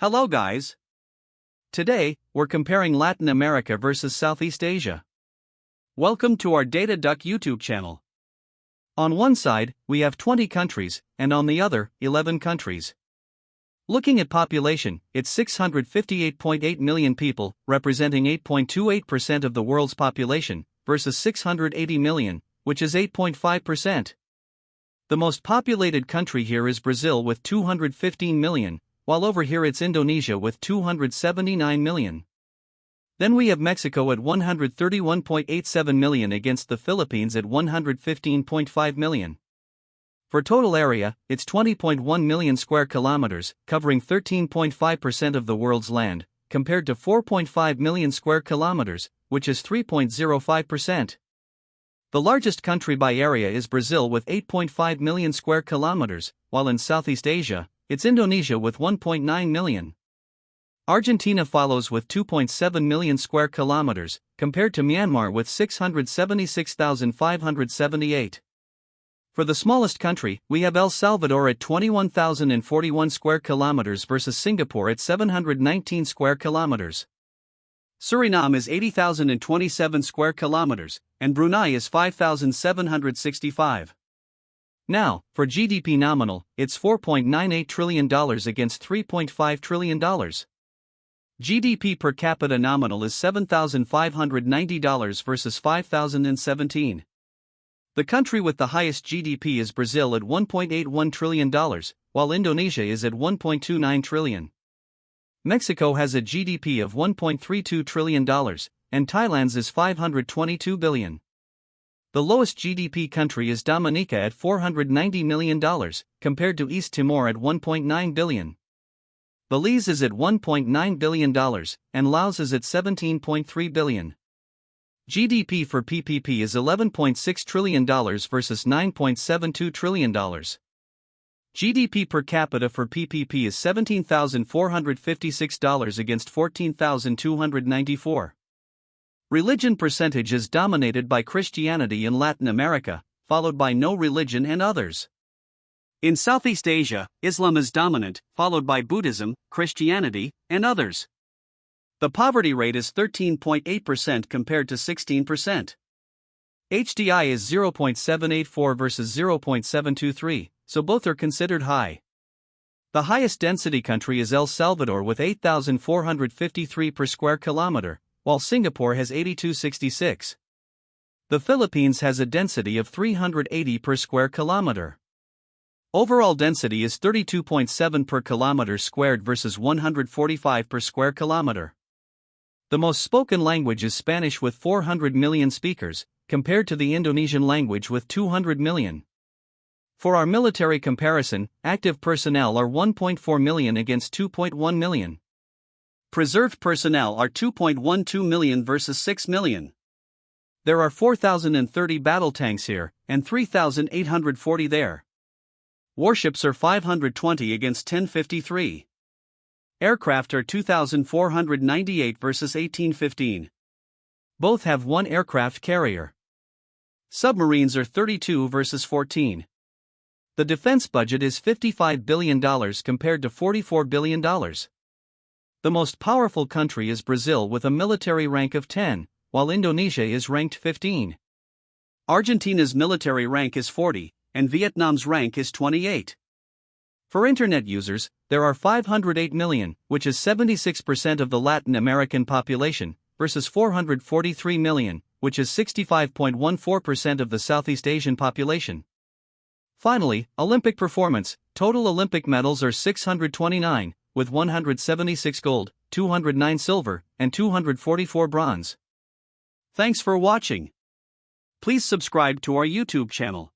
Hello guys! Today, we're comparing Latin America versus Southeast Asia. Welcome to our Data Duck YouTube channel. On one side, we have 20 countries, and on the other, 11 countries. Looking at population, it's 658.8 million people, representing 8.28% of the world's population, versus 680 million, which is 8.5%. The most populated country here is Brazil with 215 million, while over here it's Indonesia with 279 million. Then we have Mexico at 131.87 million against the Philippines at 115.5 million. For total area, it's 20.1 million square kilometers, covering 13.5% of the world's land, compared to 4.5 million square kilometers, which is 3.05%. The largest country by area is Brazil with 8.5 million square kilometers, while in Southeast Asia, it's Indonesia with 1.9 million. Argentina follows with 2.7 million square kilometers, compared to Myanmar with 676,578. For the smallest country, we have El Salvador at 21,041 square kilometers versus Singapore at 719 square kilometers. Suriname is 80,027 square kilometers, and Brunei is 5,765. Now, for GDP nominal, it's $4.98 trillion against $3.5 trillion. GDP per capita nominal is $7,590 versus $5,017. The country with the highest GDP is Brazil at $1.81 trillion, while Indonesia is at $1.29 trillion. Mexico has a GDP of $1.32 trillion, and Thailand's is $522 billion. The lowest GDP country is Dominica at $490 million, compared to East Timor at $1.9 billion. Belize is at $1.9 billion, and Laos is at $17.3 billion. GDP for PPP is $11.6 trillion versus $9.72 trillion. GDP per capita for PPP is $17,456 against $14,294. Religion percentage is dominated by Christianity in Latin America, followed by no religion and others. In Southeast Asia, Islam is dominant, followed by Buddhism, Christianity, and others. The poverty rate is 13.8% compared to 16%. HDI is 0.784 versus 0.723, so both are considered high. The highest density country is El Salvador with 8,453 per square kilometer, while Singapore has 8,266. The Philippines has a density of 380 per square kilometer. Overall density is 32.7 per kilometer squared versus 145 per square kilometer. The most spoken language is Spanish with 400 million speakers, compared to the Indonesian language with 200 million. For our military comparison, active personnel are 1.4 million against 2.1 million. Preserved personnel are 2.12 million versus 6 million. There are 4,030 battle tanks here, and 3,840 there. Warships are 520 against 1053. Aircraft are 2,498 versus 1815. Both have one aircraft carrier. Submarines are 32 versus 14. The defense budget is $55 billion compared to $44 billion. The most powerful country is Brazil with a military rank of 10, while Indonesia is ranked 15. Argentina's military rank is 40, and Vietnam's rank is 28. For internet users, there are 508 million, which is 76% of the Latin American population, versus 443 million, which is 65.14% of the Southeast Asian population. Finally, Olympic performance. Total Olympic medals are 629, with 176 gold, 209 silver, and 244 bronze. Thanks for watching. Please subscribe to our YouTube channel.